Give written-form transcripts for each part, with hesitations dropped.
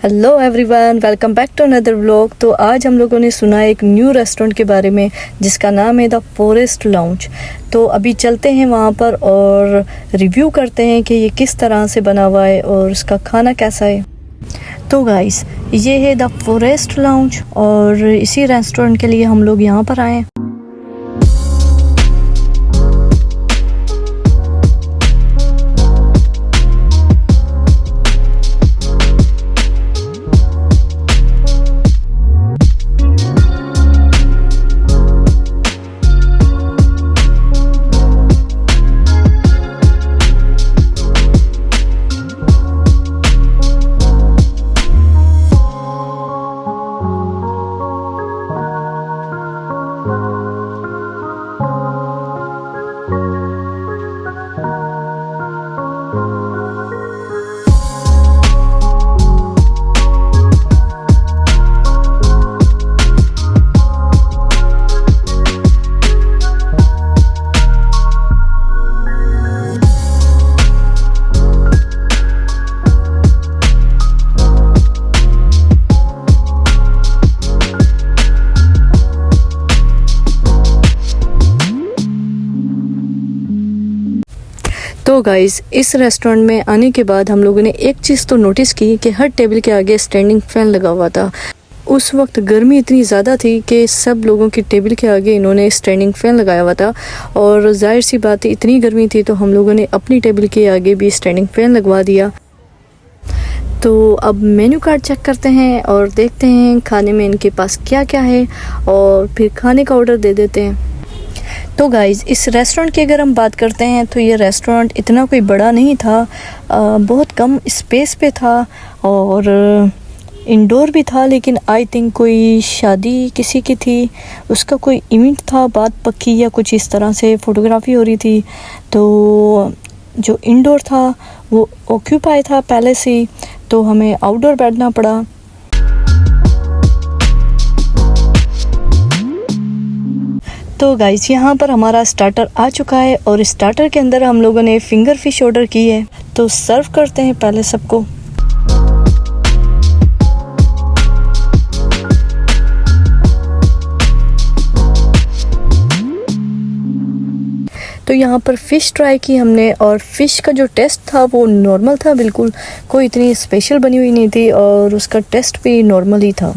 Hello everyone, welcome back to another vlog. तो आज हम लोगों ने सुना एक न्यू रेस्टोरेंट के बारे में जिसका नाम है द फॉरेस्ट लाउंज। तो अभी चलते हैं वहाँ पर और रिव्यू करते हैं कि ये किस तरह से बना हुआ है और उसका खाना कैसा है। तो गाइस, ये है द फॉरेस्ट लाउंज और इसी रेस्टोरेंट के लिए हम लोग यहाँ पर आए हैं। तो गाइज़, इस रेस्टोरेंट में आने के बाद हम लोगों ने एक चीज़ तो नोटिस की कि हर टेबल के आगे स्टैंडिंग फ़ैन लगा हुआ था। उस वक्त गर्मी इतनी ज़्यादा थी कि सब लोगों की टेबल के आगे इन्होंने स्टैंडिंग फ़ैन लगाया हुआ था और जाहिर सी बात है इतनी गर्मी थी तो हम लोगों ने अपनी टेबल के आगे भी स्टैंडिंग फ़ैन लगवा दिया। तो अब मेन्यू कार्ड चेक करते हैं और देखते हैं खाने में इनके पास क्या क्या है और फिर खाने का ऑर्डर दे देते हैं। तो गाइज़, इस रेस्टोरेंट की अगर हम बात करते हैं तो ये रेस्टोरेंट इतना कोई बड़ा नहीं था, बहुत कम स्पेस पे था और इंडोर भी था, लेकिन आई थिंक कोई शादी किसी की थी, उसका कोई इवेंट था, बात पक्की या कुछ इस तरह से फ़ोटोग्राफी हो रही थी। तो जो इंडोर था वो ऑक्यूपाई था पहले से ही, तो हमें आउटडोर बैठना पड़ा। तो गाइस, यहाँ पर हमारा स्टार्टर आ चुका है और स्टार्टर के अंदर हम लोगों ने फिंगर फिश ऑर्डर की है। तो सर्व करते हैं पहले सबको। तो यहाँ पर फ़िश ट्राई की हमने और फ़िश का जो टेस्ट था वो नॉर्मल था, बिल्कुल कोई इतनी स्पेशल बनी हुई नहीं थी और उसका टेस्ट भी नॉर्मल ही था।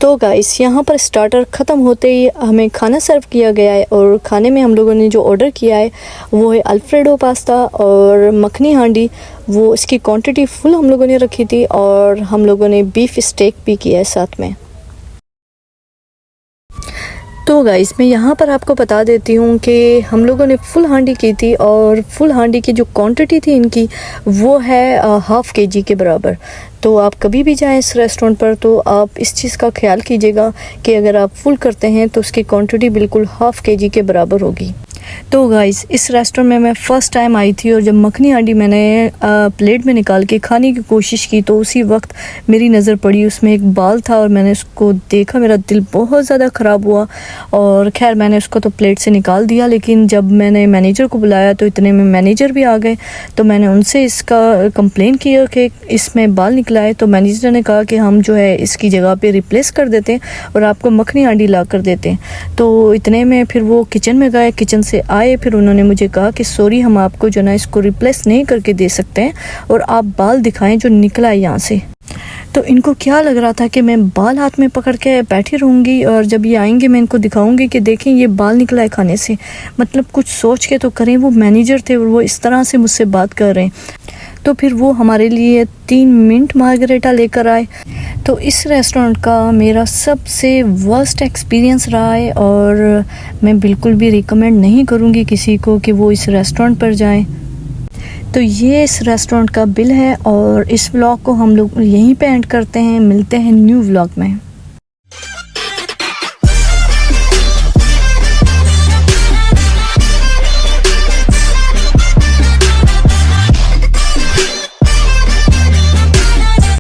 तो गाइस, यहाँ पर स्टार्टर ख़त्म होते ही हमें खाना सर्व किया गया है और खाने में हम लोगों ने जो ऑर्डर किया है वो है अल्फ्रेडो पास्ता और मखनी हांडी। वो इसकी क्वांटिटी फुल हम लोगों ने रखी थी और हम लोगों ने बीफ स्टेक भी किया है साथ में। तो गाइस, मैं यहाँ पर आपको बता देती हूँ कि हम लोगों ने फुल हांडी की थी और फुल हांडी की जो क्वांटिटी थी इनकी वो है हाफ़ केजी के बराबर। तो आप कभी भी जाएं इस रेस्टोरेंट पर तो आप इस चीज़ का ख्याल कीजिएगा कि अगर आप फुल करते हैं तो उसकी क्वांटिटी बिल्कुल हाफ़ केजी के बराबर होगी। तो गाइस, इस रेस्टोरेंट में मैं फ़र्स्ट टाइम आई थी और जब मखनी हांडी मैंने प्लेट में निकाल के खाने की कोशिश की तो उसी वक्त मेरी नज़र पड़ी, उसमें एक बाल था और मैंने उसको देखा, मेरा दिल बहुत ज़्यादा ख़राब हुआ और खैर मैंने उसको तो प्लेट से निकाल दिया। लेकिन जब मैंने मैनेजर को बुलाया तो इतने में मैनेजर भी आ गए, तो मैंने उनसे इसका कंप्लेन किया कि इसमें बाल निकला है। तो मैनेजर ने कहा कि हम जो है इसकी जगह पे रिप्लेस कर देते हैं और आपको मखनी हांडी ला कर देते हैं। तो इतने में फिर वो किचन में गए, किचन से आए, फिर उन्होंने मुझे कहा कि सॉरी, हम आपको जो ना इसको रिप्लेस नहीं करके दे सकते हैं और आप बाल दिखाएं जो निकला है यहाँ से। तो इनको क्या लग रहा था कि मैं बाल हाथ में पकड़ के बैठी रहूँगी और जब ये आएंगे मैं इनको दिखाऊंगी कि देखें ये बाल निकला है खाने से। मतलब कुछ सोच के तो करें, वो मैनेजर थे और वो इस तरह से मुझसे बात कर रहे हैं। तो फिर वो हमारे लिए 3 मिंट मार्गरेटा लेकर आए। तो इस रेस्टोरेंट का मेरा सबसे वर्स्ट एक्सपीरियंस रहा है और मैं बिल्कुल भी रिकमेंड नहीं करूँगी किसी को कि वो इस रेस्टोरेंट पर जाएं। तो ये इस रेस्टोरेंट का बिल है और इस व्लॉग को हम लोग यहीं पे एंड करते हैं। मिलते हैं न्यू व्लॉग में।